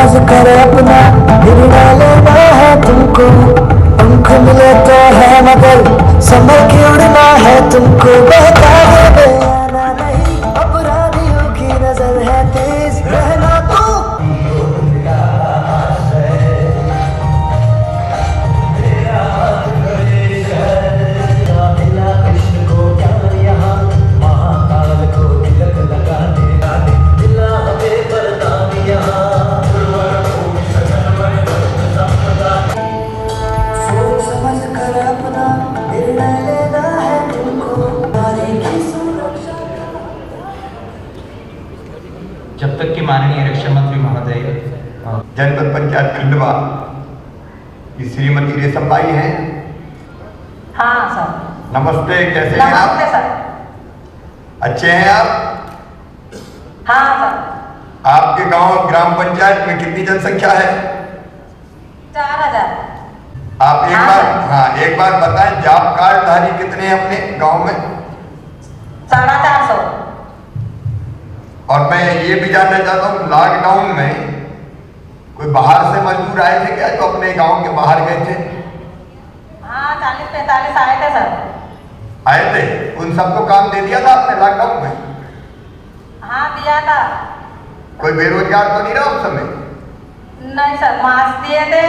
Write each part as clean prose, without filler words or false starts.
समझ कर अपना निर्णय लेना है तुमको। पंख मिले तो है मगर संभल के उड़ना है तुमको। बहकावे में आना नहीं, अपराधियों की नजर है तेज, रहना तो जब तक कि माननीय रक्षा मंत्री महोदय जनपद पंचायत खंडवा की श्रीमती रेशमबाई हैं। हाँ सर। नमस्ते, कैसे हैं आप? नमस्ते सर। अच्छे हैं आप? हाँ सर। आपके गांव ग्राम पंचायत में कितनी जनसंख्या है? 4000। आप एक बार बताएं, जॉब कार्ड धारी कितने हैं अपने गांव में? 450। और मैं ये भी जानना चाहता हूँ, लॉकडाउन में कोई बाहर से मजदूर आए थे क्या, जो अपने गांव के बाहर गए थे? हाँ 40-45 आए थे सर। आए थे, उन सबको काम दे दिया था आपने लॉकडाउन में? हाँ दिया था। कोई बेरोजगार तो नहीं रहा उस समय? नहीं सर, मास्क दिए थे,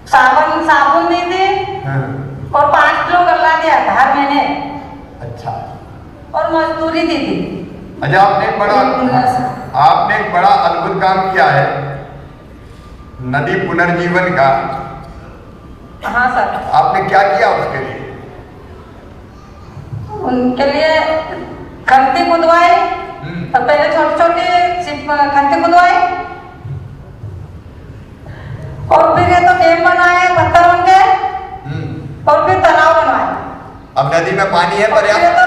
साबुन दी थी। हाँ। और 5 किलो गल्ला दिया था हर महीने। अच्छा। और मजदूरी दी थी। अच्छा, आपने एक बड़ा अद्भुत काम किया है, नदी पुनर्जीवन का। हाँ सर। आपने क्या किया उसके लिए? उनके लिए खंती खुदवाई, तो पहले छोटी खंती खुदवाई, और फिर ये तो डैम बनाए पत्थर के, और फिर तालाब बनवाए। अब नदी में पानी है पर्याप्त?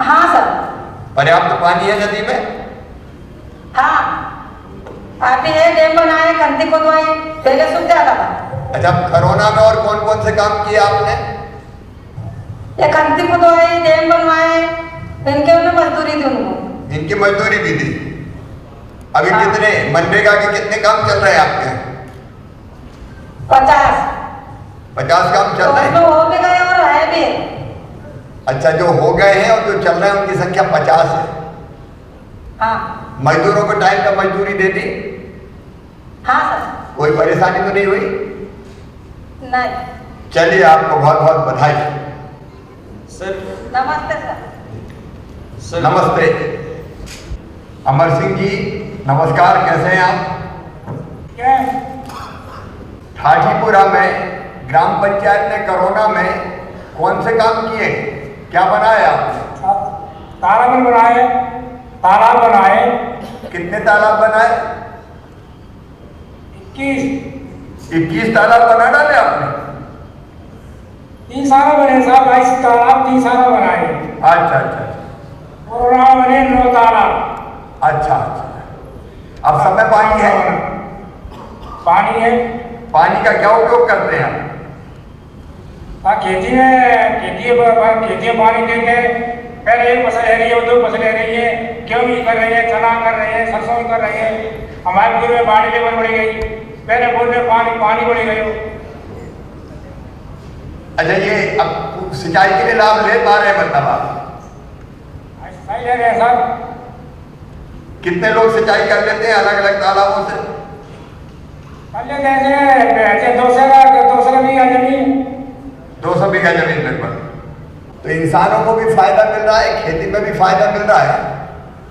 हाँ सर। पर्याप्त पानी है नदी में? हाँ अभी है, डैम बनाए, खंती खुदवाई, पहले सूख जाता था। अच्छा, कोरोना में और कौन कौन से काम किए आपने? ये खंती खुदवाई, डैम बनवाए, इनके में मजदूरी दी उनको। इनकी मजदूरी भी दी। अभी हाँ। कितने मनरेगा के कितने काम चल रहे हैं आपके? 50 काम चल रहे हैं? हो भी गए और है भी। अच्छा, जो हो गए हैं और जो चल रहे हैं उनकी संख्या 50 है। हाँ। मजदूरों को टाइम का मजदूरी दे दी? हाँ सर। कोई परेशानी तो नहीं हुई? नहीं। चलिए, आपको बहुत बहुत बधाई। सर नमस्ते सर। नमस्ते। अमर सिंह जी नमस्कार, कैसे हैं आप? क्या? ठाठीपुरा में ग्राम पंचायत ने कोरोना में कौन से काम किए, क्या बनाया आपने? तालाब बनाए। कितने तालाब बनाए? 21 तालाब बना डाले आपने? 3 साल बने साहब, 22 तालाब 3 साल बनाए। अच्छा अच्छा। कोरोना बने 9 तालाब। अच्छा अच्छा। अब सब में पानी है? पानी है। पानी का क्या उपयोग करते हैं आप? खेती में पानी देते हैं। पहले एक फसल ले रही है, 2 फसल ले रही है, गेहूं भी कर रही है, चना कर रही है, सरसों भी कर रही है। हमारे पूरे में बाढ़ लेवल बढ़ गई, पहले बोल में पानी बढ़ गई। अच्छा, ये अब सिंचाई के लिए लाभ ले पा रहे हैं मतलब आप? सही ले रहे हैं साहब। कितने लोग सिंचाई कर लेते हैं अलग अलग तालाबों से? पहले जैसे 200 बीघा जमीन 200 बीघा जमीन लगभग। तो इंसानों को भी फायदा मिल रहा है, खेती में भी फायदा मिल रहा है,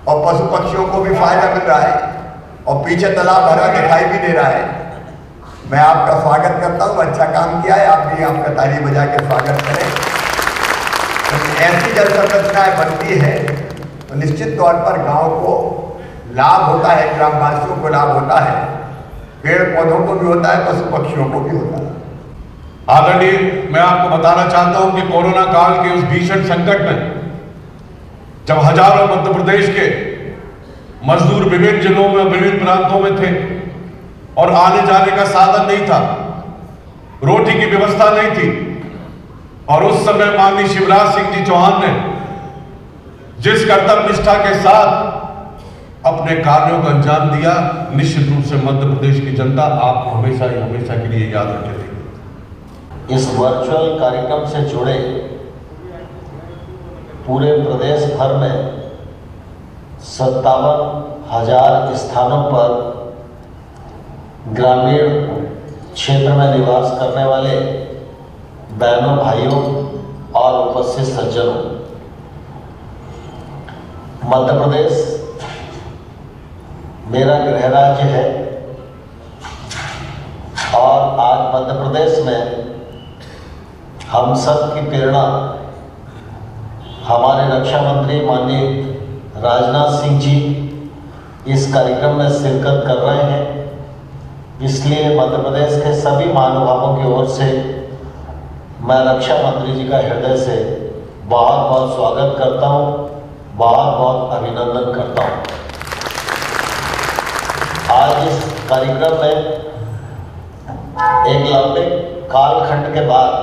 और पशु पक्षियों को भी फायदा मिल रहा है, और पीछे तालाब भरा दिखाई भी दे रहा है। मैं आपका स्वागत करता हूँ, अच्छा काम किया है, आप भी आपका ताली बजा के स्वागत करें। तो ऐसी जल संरचनाएं बनती है तो निश्चित तौर पर गांव को लाभ होता है, ग्रामवासियों को लाभ होता है, पेड़ पौधों को भी होता है, पशु पक्षियों को भी होता है। आदरणीय, मैं आपको बताना चाहता हूं कि कोरोना काल के उस भीषण संकट में जब हजारों मध्य प्रदेश के मजदूर विभिन्न जिलों में, विभिन्न प्रांतों में थे और आने जाने का साधन नहीं था, रोटी की व्यवस्था नहीं थी, और उस समय माननीय शिवराज सिंह जी चौहान ने जिस कर्तव्य निष्ठा के साथ अपने कार्यों को अंजाम दिया, निश्चित रूप से मध्य प्रदेश की जनता आपको हमेशा ही हमेशा के लिए याद रखेगी। इस वर्चुअल कार्यक्रम से जुड़े पूरे प्रदेश भर में 57,000 स्थानों पर ग्रामीण क्षेत्र में निवास करने वाले बहनों भाइयों और उपस्थित सज्जनों, मध्य प्रदेश मेरा गृह राज्य है और आज मध्य प्रदेश में हम सब की प्रेरणा हमारे रक्षा मंत्री माननीय राजनाथ सिंह जी इस कार्यक्रम में शिरकत कर रहे हैं। इसलिए मध्य प्रदेश के सभी महानुभावों की ओर से मैं रक्षा मंत्री जी का हृदय से बहुत बहुत स्वागत करता हूँ, बहुत बहुत अभिनंदन करता हूँ। आज इस कार्यक्रम में एक लंबे कालखंड के बाद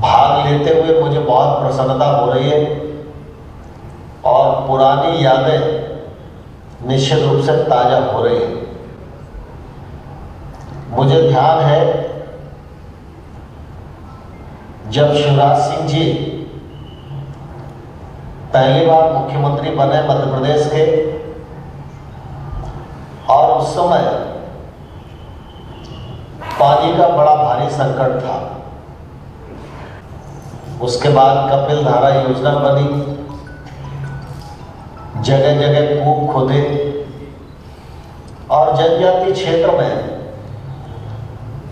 भाग लेते हुए मुझे बहुत प्रसन्नता हो रही है और पुरानी यादें निश्चित रूप से ताजा हो रही है। मुझे ध्यान है जब शिवराज सिंह जी पहली बार मुख्यमंत्री बने मध्य प्रदेश के, और उस समय पानी का बड़ा भारी संकट था। उसके बाद कपिल धारा योजना बनी, जगह जगह कूप खोदे और जनजातीय क्षेत्र में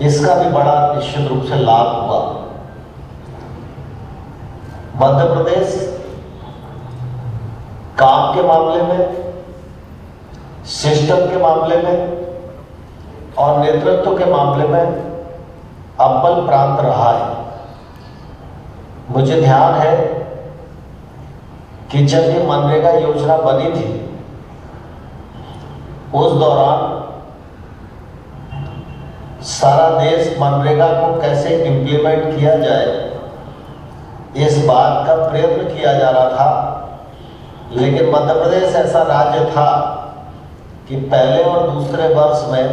इसका भी बड़ा निश्चित रूप से लाभ हुआ। मध्य प्रदेश काम के मामले में, सिस्टम के मामले में और नेतृत्व के मामले में अव्वल प्रांत रहा है। मुझे ध्यान है कि जब ये मनरेगा योजना बनी थी उस दौरान सारा देश मनरेगा को कैसे इम्प्लीमेंट किया जाए इस बात का प्रयत्न किया जा रहा था। लेकिन मध्य प्रदेश ऐसा राज्य था कि पहले और दूसरे वर्ष में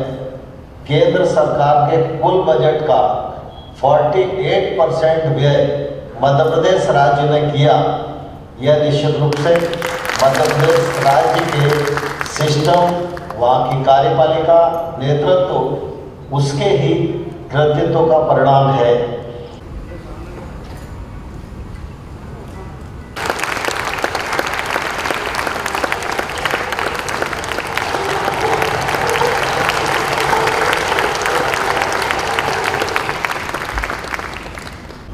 केंद्र सरकार के कुल बजट का 48% व्यय मध्य प्रदेश राज्य ने किया। यह निश्चित रूप से मध्य प्रदेश राज्य के सिस्टम, वहाँ की कार्यपालिका, नेतृत्व, उसके ही कृतित्व का परिणाम है।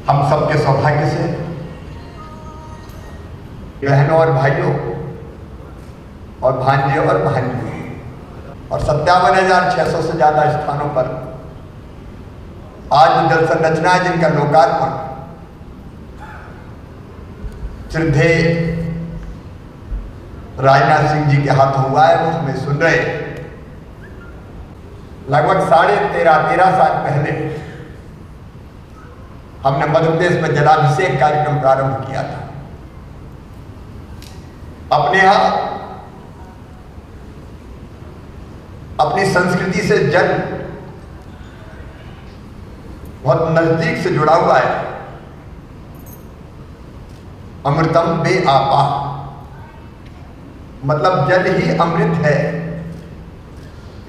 हम सबके सौभाग्य से बहनों और भाइयों और भांजे और भांजियों और 57,600 से ज्यादा स्थानों पर आज जल संरचना है जिनका लोकार्पण श्रद्धेय राजनाथ सिंह जी के हाथ हुआ है, उसमें सुन रहे। लगभग 13.5 साल पहले हमने मध्य प्रदेश में जलाभिषेक कार्यक्रम प्रारंभ किया था। अपने यहां अपनी संस्कृति से जल बहुत नजदीक से जुड़ा हुआ है। अमृतम बे आपा, मतलब जल ही अमृत है।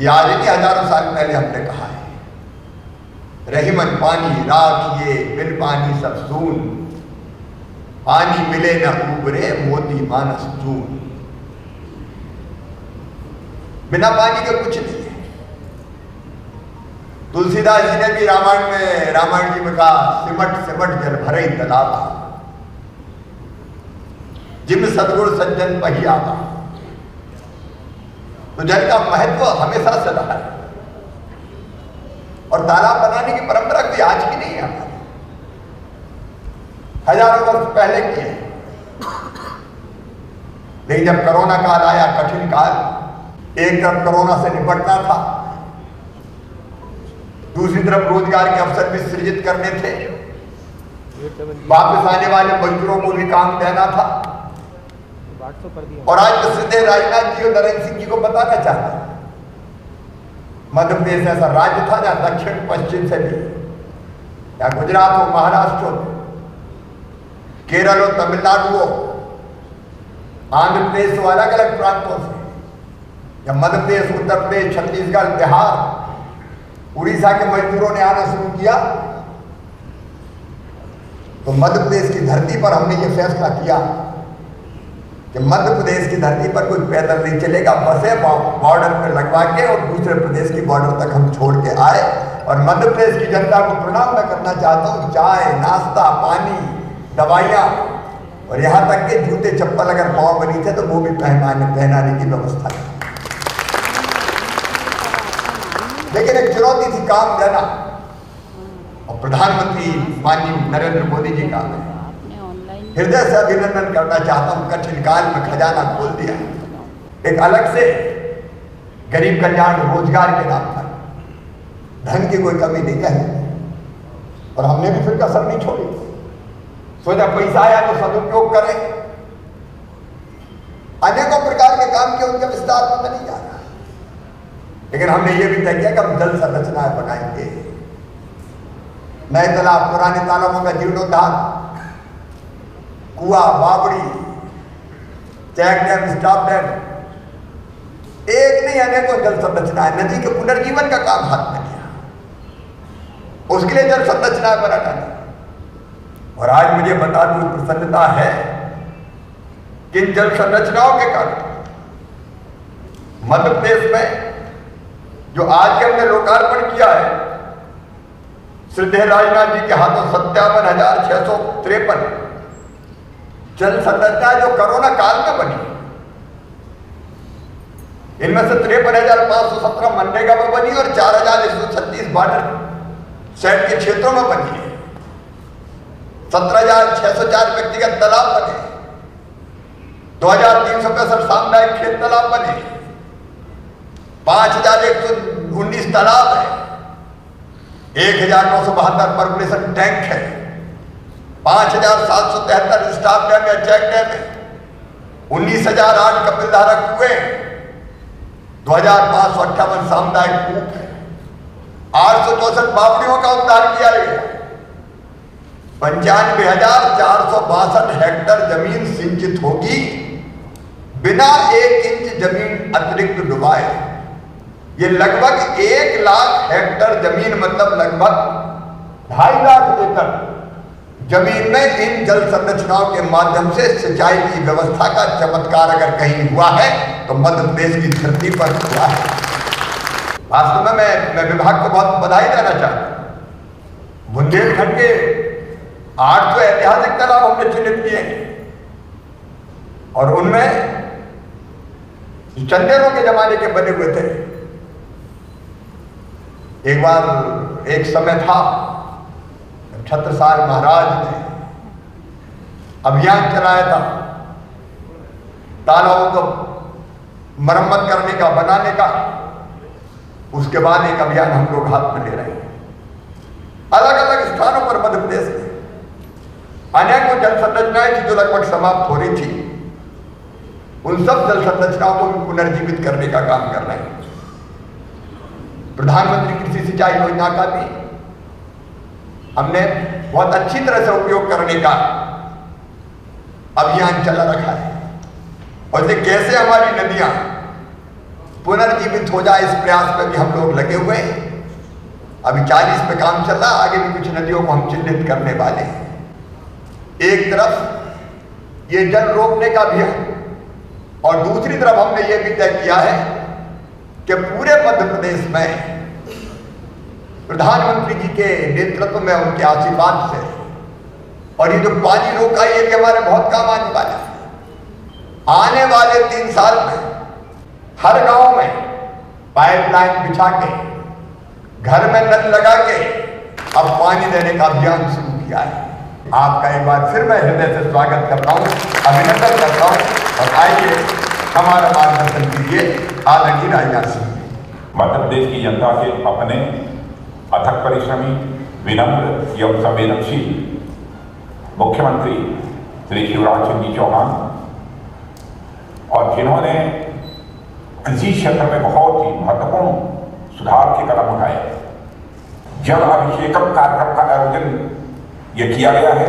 याद नहीं, हजारों साल पहले हमने कहा है, रहीमन पानी राखिए बिन पानी सब सून, पानी मिले न उबरे मोती मानस चून। बिना पानी के कुछ नहीं है। तुलसीदास जी ने भी रामायण जी में कहा, सिमट सिमट जल भरे तालाब, जिम सदगुण सज्जन पहियावा। तो जल का महत्व हमेशा से रहा है और तालाब बनाने की परंपरा कोई आज की नहीं है हमारी, हजारों वर्ष पहले की है। लेकिन जब कोरोना काल आया, कठिन काल, एक तरफ कोरोना से निपटना था, दूसरी तरफ रोजगार के अवसर भी सृजित करने थे, वापस आने वाले मजदूरों को भी काम देना था, और आज मैं सीधे राजनाथ जी और नरेंद्र सिंह जी को बताना चाहता हूं, मध्य प्रदेश ऐसा राज्य था जहां दक्षिण पश्चिम से भी, या गुजरात हो, महाराष्ट्र हो, केरल हो, तमिलनाडु हो, आंध्र प्रदेश हो, अलग अलग प्रांतों से, या मध्य प्रदेश, उत्तर प्रदेश, छत्तीसगढ़, बिहार, उड़ीसा के मजदूरों ने आना शुरू किया, तो मध्य प्रदेश की धरती पर हमने ये फैसला किया कि मध्य प्रदेश की धरती पर कोई पैदल नहीं चलेगा, बसें बॉर्डर पर लगवा के और दूसरे प्रदेश की बॉर्डर तक हम छोड़ के आए। और मध्य प्रदेश की जनता को प्रणाम मैं करना चाहता हूँ, चाय, नाश्ता, पानी, दवाइयाँ और यहाँ तक के जूते चप्पल अगर पाँव बनी थे तो वो भी पहनाने की व्यवस्था की। लेकिन एक चुनौती थी काम देना, और प्रधानमंत्री माननीय नरेंद्र मोदी जी का मैं हृदय से अभिनंदन करना चाहता हूं। कठिन काल में खजाना खोल दिया, एक अलग से गरीब कल्याण रोजगार के नाम पर धन की कोई कमी नहीं है, और हमने भी फिर कसर नहीं छोड़ी। सोचा पैसा आया तो सदुपयोग करें, अनेकों प्रकार के काम किए, उनके विस्तार में नहीं जा रहा, लेकिन हमने ये भी तय किया कि हम जल संरचनाएं बनाएंगे, नए तालाब, पुराने तालाबों का जीर्णोद्धार, कुआ, बावड़ी, चेक डैम, स्टॉप डैम, एक नहीं अनेकों जल संरचनाएं, नदी के पुनर्जीवन का काम हाथ में लिया, उसके लिए जल संरचनाएं बना डाली। और आज मुझे बता दूं, प्रसन्नता है कि इन जल संरचनाओं के कारण मध्य प्रदेश में जो आज के हमने लोकार्पण किया है, श्रद्धेय राजनाथ जी के हाथों 57,653 जल संरचनाएं जो कोरोना काल में बनी, इनमें से 53,517 मनरेगा में बनी और 4,136 वाटर सेट के क्षेत्रों में बनी है। 17,604 व्यक्तिगत तालाब बने, 2,365 सामुदायिक खेत तालाब बने, 5,119 तालाब है, 1,972 पर्कुलेशन टैंक है, 5,773 स्टॉप डैम या चेक डैम है, 19,008 कपिलधारा कुएं, 2,558 सामुदायिक कूप है, 864 बावड़ियों का उद्धार किया गया, 95,462 हेक्टेयर जमीन सिंचित होगी बिना 1 इंच जमीन अतिरिक्त डुबाए। ये लगभग 1 लाख हेक्टेयर जमीन, मतलब लगभग 2.5 लाख एकड़ जमीन में इन जल संरचनाओं के माध्यम से सिंचाई की व्यवस्था का चमत्कार अगर कहीं हुआ है तो मध्य प्रदेश की धरती पर हुआ है। वास्तव में मैं विभाग को बहुत बधाई देना चाहता हूं। बुंदेलखंड के 8 ऐतिहासिक तालाब हमने चिन्हित किए हैं, और उनमें चंदेलों के जमाने के बने हुए थे। एक बार एक समय था, छत्रसाल महाराज ने अभियान चलाया था तालाबों को मरम्मत करने का, बनाने का। उसके बाद एक अभियान हम लोग हाथ में ले रहे हैं। अलग अलग स्थानों पर मध्य प्रदेश में अनेकों जल संरचनाएं थी जो लगभग समाप्त हो रही थी, उन सब जल संरचनाओं को भी पुनर्जीवित करने का काम कर रहे हैं। प्रधानमंत्री कृषि सिंचाई योजना का भी हमने बहुत अच्छी तरह से उपयोग करने का अभियान चला रखा है, और ये कैसे हमारी नदियां पुनर्जीवित हो जाए, इस प्रयास में भी हम लोग लगे हुए हैं। अभी 40 पे काम चल रहा, आगे भी कुछ नदियों को हम चिन्हित करने वाले हैं। एक तरफ ये जल रोकने का अभियान, और दूसरी तरफ हमने ये भी तय किया है कि पूरे मध्य प्रदेश में प्रधानमंत्री जी के नेतृत्व में, उनके आशीर्वाद से, और ये जो पानी रोका, ये भी हमारे बहुत काम आने वाला है। आने वाले 3 साल में हर गांव में पाइपलाइन बिछा के, घर में नल लगा के अब पानी देने का अभियान शुरू किया है। आपका एक बार फिर मैं हृदय से स्वागत करता हूँ, अभिनंदन करता हूँ, और आइए हमारा मार्गदर्शन कीजिए आदरणीय राजनाथ सिंह। मध्य प्रदेश की जनता के अपने अथक परिश्रमी, विनम्र एवं संवेदनशील मुख्यमंत्री श्री शिवराज सिंह जी चौहान और जिन्होंने कृषि क्षेत्र में बहुत ही महत्वपूर्ण सुधार के कदम उठाए। जल अभिषेकम कार्यक्रम का आयोजन यह किया गया है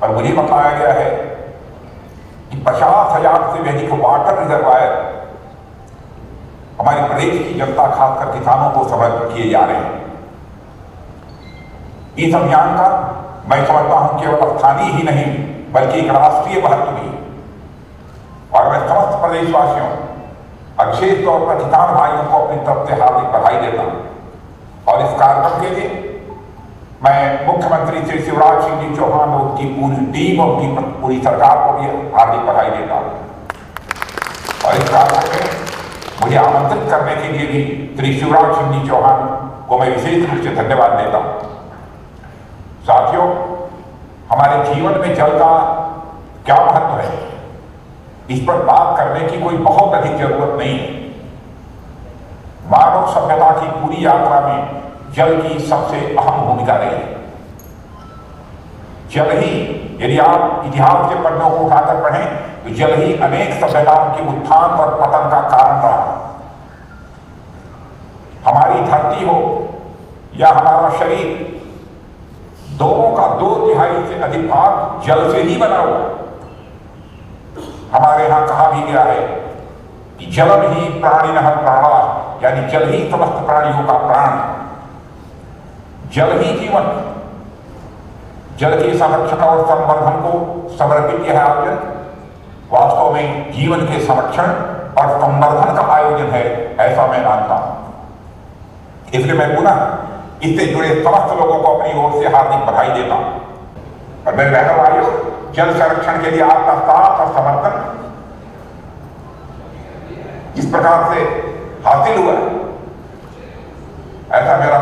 और मुझे बताया गया है कि 50,000 से भी अधिक वाटर रिजर्वायर हमारे प्रदेश की जनता खासकर किसानों को समर्पित किए जा रहे हैं। इस अभियान का मैं समझता हूं केवल स्थानीय ही नहीं बल्कि एक राष्ट्रीय महत्व भी है और मैं समस्त प्रदेशवासियों और विशेष तौर पर किसान भाइयों को अपनी तरफ से हार्दिक बधाई देता हूं। और इस कार्यक्रम के लिए मैं मुख्यमंत्री श्री शिवराज सिंह जी चौहान और उनकी पूरी टीम और उनकी पूरी सरकार को भी हार्दिक बधाई देता हूं। और इस कार्यक्रम में मुझे आमंत्रित करने के लिए भी श्री शिवराज सिंह जी चौहान को मैं विशेष रूप से धन्यवाद देता हूं। साथियों, हमारे जीवन में जल का क्या महत्व है, इस पर बात करने की कोई बहुत अधिक जरूरत नहीं है। मानव सभ्यता की पूरी यात्रा में जल की सबसे अहम भूमिका रही है। जल ही, यदि आप इतिहास के पन्नों को उठाकर पढ़ें तो जल ही अनेक सभ्यताओं के उत्थान और पतन का कारण रहा। हमारी धरती हो या हमारा शरीर, दोनों का 2/3 से अधिक भाग जल से ही बना हुआ। हमारे यहां कहा भी गया है कि जलम ही प्राणिनः प्राणा, यानी जल ही समस्त प्राणियों का प्राण है। जल ही जीवन। जल के संरक्षण और संवर्धन को समर्पित यह आयोजन वास्तव में जीवन के संरक्षण और संवर्धन का आयोजन है, ऐसा मैं मानता हूं। इसलिए मैं पुनः इससे जुड़े समस्त लोगों को अपनी ओर से हार्दिक बधाई देता हूं। और मेरे बहनों भाइयों, जल संरक्षण के लिए आपका साथ और समर्थन इस प्रकार से हासिल हुआ है, ऐसा मेरा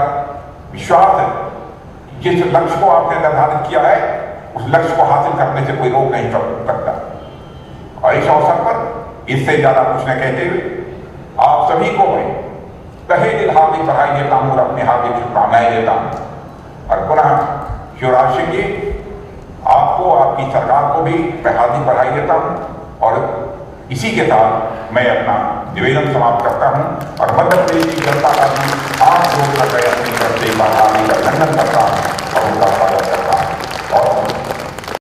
विश्वास है। जिस लक्ष्य को आपने निर्धारित किया है उस लक्ष्य को हासिल करने से कोई रोक नहीं सकता। और इस अवसर पर इससे ज्यादा कुछ न कहते हुए आप सभी को मैं तहे दिल हार्दिक बधाई देता हूं और अपनी हार्दिक शुभकामनाएं देता हूं। और पुनः शिवराज सिंह जी, आपको, आपकी सरकार को भी मैं हार्दिक बधाई देता हूं। और इसी के साथ मैं अपना निवेदन समाप्त करता हूं और मध्य प्रदेश की जनता का भी हाथ जोड़कर मैं अपनी तरफ से हार्दिक अभिनंदन करता हूं।